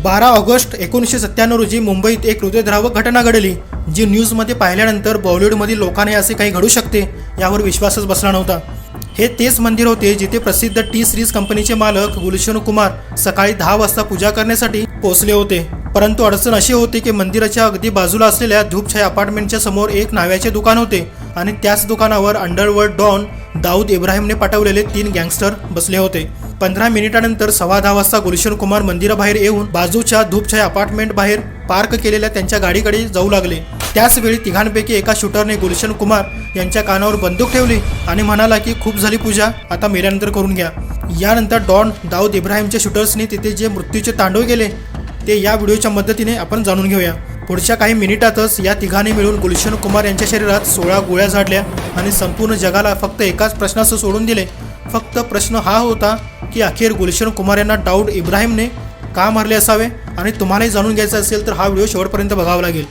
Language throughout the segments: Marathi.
12 ऑगस्ट 1997 रोजी मुंबईत एक हृदयद्रावक घटना घडली, जी न्यूजमध्ये पाहिल्यानंतर बॉलिवूडमधील लोकांना असे काही घडू शकते यावर विश्वासच बसला नव्हता। हे तेच मंदिर होते जिथे प्रसिद्ध टी सीरीज कंपनीचे मालक गुलशन कुमार सकाळी 10 वाजता पूजा करण्यासाठी पोहोचले होते। परंतु अडचण अशी होती की मंदिराच्या अगदी बाजूला असलेल्या धूपछाया अपार्टमेंटच्या समोर एक नाव्याचे दुकान होते आणि त्याच दुकानावर अंडरवर्ल्ड डॉन दाऊद इब्राहिमने पाठवलेले 3 गँगस्टर बसले होते। 15 मिनिटानंतर 10:15 वाजता गुलशन कुमार मंदिराबाहेर येऊन बाजूच्या धूपछाया अपार्टमेंट बाहेर पार्क केलेल्या त्यांच्या गाडीकडे जाऊ लागले। त्याच वेळी तिघांपैकी एका शूटरने गुलशन कुमार यांच्या कानावर बंदूक ठेवली आणि म्हणाला की खूप झाली पूजा, आता मेल्यानंतर करून घ्या। यानंतर डॉन दाऊद इब्राहिमच्या शूटर्सने तिथे जे मृत्यूचे तांडव केले ते या व्हिडिओच्या मदतीने आपण जाणून घेऊया। पुढच्या काही मिनिटातच या तिघांनी मिळून गुलशन कुमार यांच्या शरीरात 16 गोळ्या झाडल्या आणि संपूर्ण जगाला फक्त एकाच प्रश्नाचं सोडून दिले। फक्त प्रश्न हा होता की अखेर गुलशन कुमार यांना दाऊद इब्राहिमने का मारले असावे। आणि तुम्हालाही जाणून घ्यायचं असेल तर हा व्हिडिओ शेवटपर्यंत बघावा लागेल।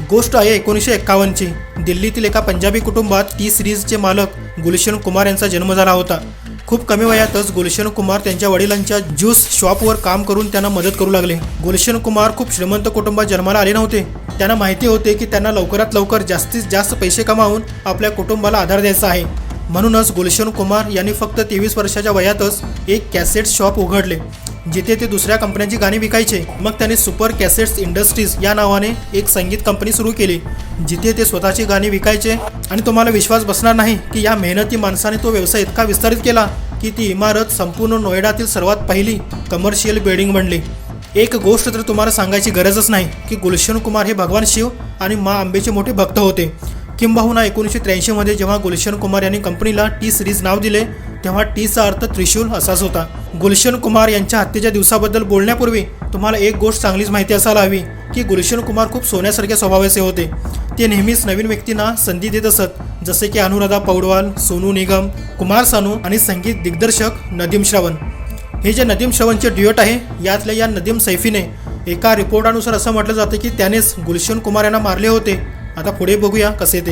गोष्ट आहे 1951ची। दिल्लीतील एका पंजाबी कुटुंबात टी सीरीजचे मालक गुलशन कुमार यांचा जन्म झाला होता। खूप कमी वयातच गुलशन कुमार त्यांच्या वडिलांच्या ज्यूस शॉपवर काम करून त्यांना मदत करू लागले। गुलशन कुमार खूप श्रीमंत कुटुंबात जन्माला आले नव्हते। त्यांना माहिती होते की त्यांना लवकरात लवकर जास्तीत जास्त पैसे कमावून आपल्या कुटुंबाला आधार द्यायचा आहे। म्हणूनच गुलशन कुमार यांनी फक्त 23 वर्षाच्या वयातच एक कॅसेट शॉप उघडले जिथे ते दुसऱ्या कंपन्यांची गाणी विकायचे। मग त्यांनी सुपर कॅसेट्स इंडस्ट्रीज या नावाने एक संगीत कंपनी सुरू केली जिथे ते स्वतःची गाणी विकायचे। आणि तुम्हाला विश्वास बसणार नाही की या मेहनती माणसाने तो व्यवसाय इतका विस्तारित केला की ती इमारत संपूर्ण नोएडातील सर्वात पहिली कमर्शियल बिल्डिंग बनली। एक गोष्ट तर तुम्हाला सांगायची गरजच नाही की गुलशन कुमार हे भगवान शिव आणि माँ अंबेचे मोठे भक्त होते। किंबहुना 1983 मध्ये जेव्हा गुलशन कुमार यांनी कंपनीला टी सीरीज नाव दिले तेव्हा टीचा अर्थ त्रिशूल असाच होता। गुलशन कुमार यांच्या हत्येच्या दिवसाबद्दल बोलण्यापूर्वी तुम्हाला एक गोष्ट चांगलीच माहिती असायला हवी की गुलशन कुमार खूप सोन्यासारख्या स्वभावाचे होते। ते नेहमीच नवीन व्यक्तींना संधी देत असत, जसे की अनुराधा पौडवाल, सोनू निगम, कुमार सानू आणि संगीत दिग्दर्शक नदीम श्रवण। हे जे नदीम श्रवणचे ड्युएट आहे यातल्या या नदीम सैफीने एका रिपोर्टानुसार असं म्हटलं जातं की त्यानेच गुलशन कुमार यांना मारले होते। आता पुढे बघूया कसे ते।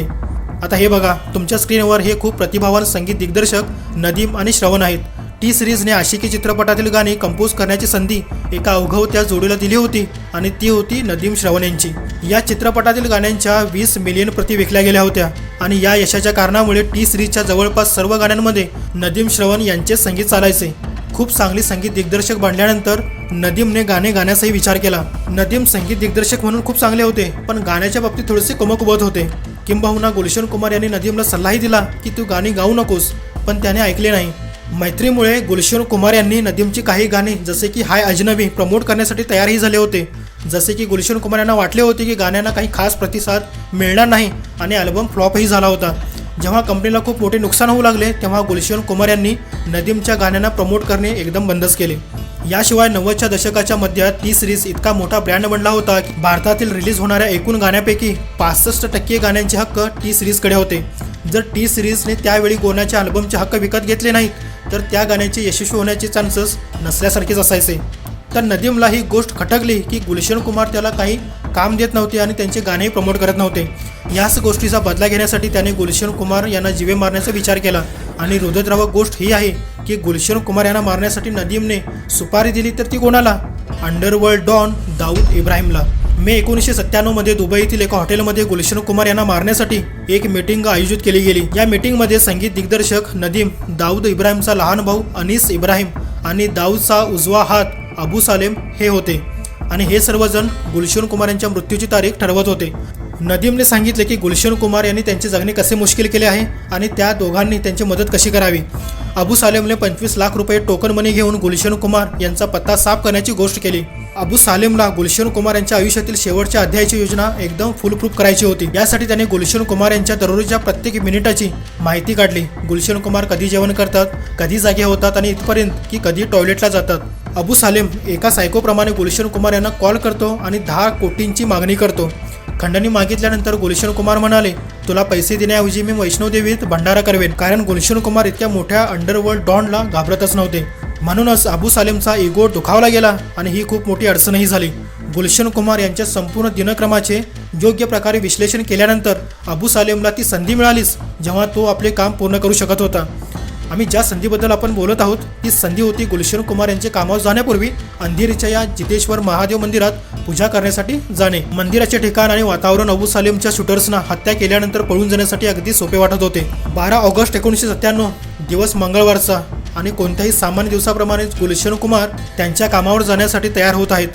आता हे बघा तुमच्या स्क्रीनवर हे खूप प्रतिभावान संगीत दिग्दर्शक नदीम आणि श्रवण आहेत। टी सिरीजने आशिकी चित्रपटातील गाणी कंपोज करण्याची संधी एका अवघवत्या जोडीला दिली होती आणि ती होती नदीम श्रवण यांची। या चित्रपटातील गाण्यांच्या 20 मिलियन प्रती विकल्या गेल्या होत्या आणि या यशाच्या कारणामुळे टी सिरीजच्या जवळपास सर्व गाण्यांमध्ये नदीम श्रवण यांचे संगीत चालायचे। खूप चांगली संगीत दिग्दर्शक बनल्यानंतर नदीमने गाणे गाण्याचाही विचार केला। नदीम संगीत दिग्दर्शक म्हणून खूप चांगले होते, पण गाण्याच्या बाबतीत थोडेसे कमकुवत होते। किंबहुना गुलशन कुमार यांनी नदीमला सल्लाही दिला की तू गाणी गाऊ नकोस, पण त्याने ऐकले नाही। मैत्रीमुळे गुलशन कुमार यांनी नदीमची काही गाणी जसे की हाय अजनबी प्रमोट करण्यासाठी तयारही झाले होते। जसे की गुलशन कुमार यांना वाटले होते की गाण्यांना काही खास प्रतिसाद मिळणार नाही आणि अल्बम फ्लॉपही झाला होता। जेव्हा कंपनीला खूप मोठे नुकसान होऊ लागले तेव्हा गुलशन कुमार यांनी नदीमच्या गाण्यांना प्रमोट करणे एकदम बंदच केले। याशिवाय 90च्या दशकाच्या मध्यात टी सीरीज इतका मोठा ब्रँड बनला होता की भारतातील रिलीज होणाऱ्या एकूण गाण्यापैकी 65% गाण्यांचे हक्क टी सीरीजकडे होते। जर टी सीरीजने त्यावेळी कोणाच्या अल्बमचे हक्क विकत घेतले नाहीत तर त्या गाण्याचे यशस्वी होण्याचे चान्सेस नसल्यासारखेच असायचे। तर नदीमला ही गोष्ट खटकली की गुलशन कुमार त्याला काही काम देत नव्हते आणि त्यांचे गाणेही प्रमोट करत नव्हते। याच गोष्टीचा बदला घेण्यासाठी त्याने गुलशन कुमार यांना जीवे मारण्याचा विचार केला। आणि हृदयद्रावक गोष्ट ही आहे की गुलशन कुमार यांना मारण्यासाठी नदीमने सुपारी दिली तर ती कोणाला? अंडरवर्ल्ड डॉन दाऊद इब्राहिमला। मे 1997 मध्ये दुबईतील एका हॉटेलमध्ये गुलशन कुमार यांना मारण्यासाठी एक मीटिंग आयोजित केली गेली। या मीटिंगमध्ये संगीत दिग्दर्शक नदीम, दाऊद इब्राहिमचा लहान भाऊ अनीस इब्राहिम आणि दाऊदचा उजवा हात अबू सालेम हे होते आणि हे सर्वजण गुलशन कुमार यांच्या मृत्यूची तारीख ठरवत होते। नदीमने सांगितले की गुलशन कुमार यांनी त्यांचे जगणे कसे मुश्किल केले आहे आणि त्या दोघांनी त्यांची मदत कशी करावी। अबू सालेमने 25 लाख रुपये टोकन मनी घेऊन गुलशन कुमार यांचा पत्ता साफ करण्याची गोष्ट केली। अबू सालेमला गुलशन कुमार यांच्या आयुष्यातील शेवटच्या अध्यायाची योजना एकदम फुलप्रूफ करायची होती। यासाठी त्याने गुलशन कुमार यांच्या दररोजच्या प्रत्येक मिनिटाची माहिती काढली। गुलशन कुमार कधी जेवण करतात, कधी जागे होतात आणि इथपर्यंत की कधी टॉयलेटला जातात। अबू सालेम एका सायकोप्रमाणे गुलशन कुमार यांना कॉल करतो आणि 10 कोटींची मागणी करतो। खंडणी मागितल्यानंतर गुलशन कुमार म्हणाले, तुला पैसे देण्याऐवजी मी वैष्णोदेवीत भंडारा करवेन, कारण गुलशन कुमार इतक्या मोठ्या अंडरवर्ल्ड डॉनला घाबरतच नव्हते। म्हणूनच अबू सालेमचा इगो दुखावला गेला आणि ही खूप मोठी अडचणही झाली। गुलशन कुमार यांच्या संपूर्ण दिनक्रमाचे योग्य प्रकारे विश्लेषण केल्यानंतर अबू सालेमला ती संधी मिळालीच जेव्हा तो आपले काम पूर्ण करू शकत होता। आम्ही ज्या संधीबद्दल आपण बोलत आहोत ती संधी होती गुलशन कुमार यांचे कामावर जाण्यापूर्वी अंधेरीच्या या जितेश्वर महादेव मंदिरात पूजा करण्यासाठी जाणे. मंदिराचे ठिकाण आणि वातावरण अबू सालेमच्या शूटर्सना हत्या केल्यानंतर पळून जाण्यासाठी अगदी सोपे वाटत होते. 12 ऑगस्ट 1997 दिवस मंगळवारचा आणि कोणत्याही सामान्य दिवसाप्रमाणेच गुलशन कुमार त्यांच्या कामावर जाण्यासाठी तयार होत आहेत.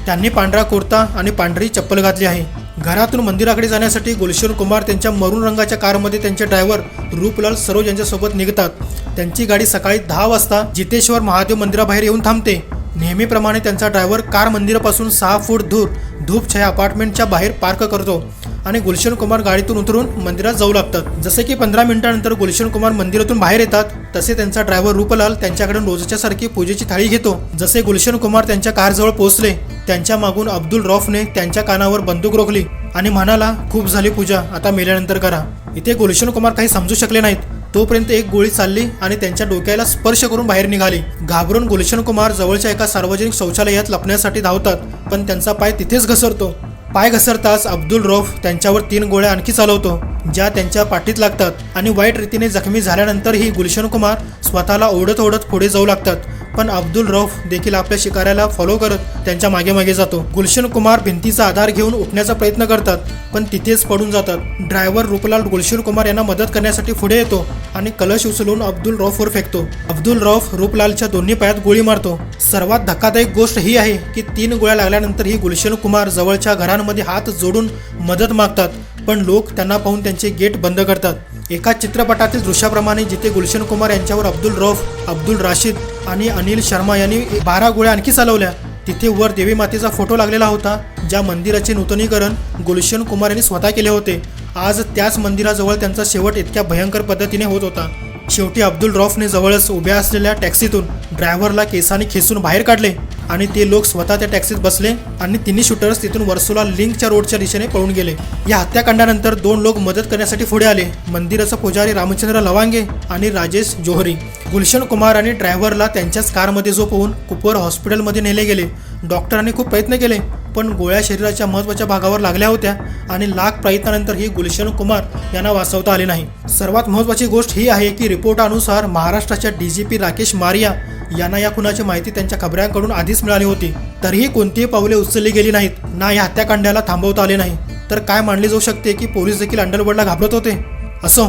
त्यांनी पांढरा कुर्ता आणि पांढरी चप्पल घातली आहे. घरातून मंदिराकडे जाण्यासाठी गुलशन कुमार त्यांच्या मरून रंगाच्या कारमध्ये त्यांचे ड्रायव्हर रूपलाल सरोज यांच्यासोबत निघतात. त्यांची गाडी सकाळी 10 वाजता जितेश्वर महादेव मंदिराबाहेर येऊन थांबते. नेहमीप्रमाणे त्यांचा ड्रायव्हर कार मंदिरापासून 6 फूट दूर धूपछाया अपार्टमेंटच्या बाहेर पार्क करतो आणि गुलशन कुमार गाडीतून उतरून मंदिरात जाऊ लागतात. जसे की 15 मिनिटांनंतर गुलशन कुमार मंदिरातून बाहेर येतात तसे त्यांचा ड्रायव्हर रूपलाल त्यांच्याकडून रोजच्या सारखी पूजेची थाळी घेतो. जसे गुलशन कुमार त्यांच्या कारजवळ पोहोचले त्यांच्या मागून अब्दुल रौफने त्यांच्या कानावर बंदूक रोखली आणि म्हणाला, खूप झाली पूजा, आता मेल्यानंतर करा. इथे गुलशन कुमार काही समजू शकले नाहीत. तोपर्यंत एक गोळी चालली आणि त्यांच्या डोक्याला स्पर्श करून बाहेर निघाली. घाबरून गुलशन कुमार जवळच्या एका सार्वजनिक शौचालयात लपण्यासाठी धावतात पण त्यांचा पाय तिथेच घसरतो. पाय घसरताच अब्दुल रौफ त्यांच्यावर 3 गोळ्या आणखी चालवतो ज्या त्यांच्या पाठीत लागतात आणि वाईट रीतीने जखमी झाल्यानंतरही गुलशन कुमार स्वतःला ओढत ओढत पुढे जाऊ लागतात. पण अब्दुल रौफ देखील आपल्या शिकाऱ्याला फॉलो करत त्यांच्या मागे मागे जातो. गुलशन कुमार भिंतीचा आधार घेऊन उठण्याचा प्रयत्न करतात पण तिथेच पडून जातात. ड्रायव्हर रूपलाल गुलशन कुमार यांना मदत करण्यासाठी पुढे येतो आणि कलश उचलून अब्दुल रौफवर फेकतो. अब्दुल रौफ रूपलालच्या दोन्ही पायात गोळी मारतो. सर्वात धक्कादायक गोष्ट ही आहे की 3 गोळ्या लागल्यानंतर ही गुलशन कुमार जवळच्या घरांमध्ये हात जोडून मदत मागतात पण लोक त्यांना पाहून त्यांचे गेट बंद करतात. एका चित्रपटातील दृश्याप्रमाणे जिथे गुलशन कुमार यांच्यावर अब्दुल रौफ, अब्दुल राशीद आणि अनिल शर्मा यांनी 12 गोळ्या आणखी चालवल्या तिथे वर देवी मातेचा फोटो लागलेला होता ज्या मंदिराचे नूतनीकरण गुलशन कुमार यांनी स्वतः केले होते. आज त्याच मंदिराजवळ त्यांचा शेवट इतक्या भयंकर पद्धतीने होत होता. शेवटी अब्दुल रौफने जवळच उभ्या असलेल्या टॅक्सीतून ड्रायव्हरला केसाने खेचून बाहेर काढले आणि ते लोक स्वतः त्या टॅक्सीत बसले आणि तिन्ही शूटर्स तिथून वर्सोला लिंकच्या रोडच्या दिशेने पळून गेले. या हत्याकांडानंतर 2 लोक मदत करण्यासाठी पुढे आले. मंदिराचा पुजारी रामचंद्र लवांगे आणि राजेश जोहरी. गुलशन कुमार आणि ड्रायव्हरला त्यांच्याच कारमध्ये झोपवून कुपर हॉस्पिटलमध्ये नेले गेले. डॉक्टरांनी खूप प्रयत्न केले पण गोळ्या शरीराच्या महत्त्वाच्या भागावर लागल्या होत्या आणि लाख प्रयत्नानंतरही गुलशन कुमार यांना वाचवता आले नाही. सर्वात महत्त्वाची गोष्ट ही आहे की रिपोर्टानुसार महाराष्ट्राच्या DGP राकेश मारिया यांना या खुनाची माहिती त्यांच्या खबऱ्यांकडून आधीच मिळाली होती. तरीही कोणतीही पावले उचलली गेली नाहीत ना या हत्याकांडाला थांबवता आले नाही. तर काय मानले जाऊ शकते की पोलीस देखील अंडरवर्ल्डला घाबरत होते. असो,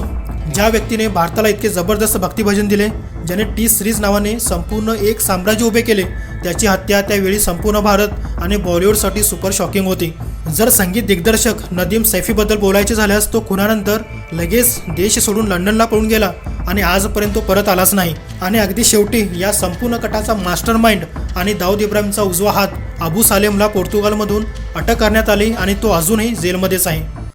ज्या व्यक्तीने भारताला इतके जबरदस्त भक्तिभजन दिले, ज्याने टी सिरीज नावाने संपूर्ण एक साम्राज्य उभे केले, त्याची हत्या त्यावेळी संपूर्ण भारत आणि बॉलिवूडसाठी सुपर शॉकिंग होती. जर संगीत दिग्दर्शक नदीम सैफीबद्दल बोलायचे झाल्यास तो खुनानंतर लगेच देश सोडून लंडनला पळून गेला आणि आजपर्यंत तो परत आलाच नाही. आणि अगदी शेवटी या संपूर्ण कटाचा मास्टर माइंड आणि दाऊद इब्राहिमचा उजवा हात अबू सालेमला पोर्तुगालमधून अटक करण्यात आली आणि तो अजूनही जेलमध्येच आहे.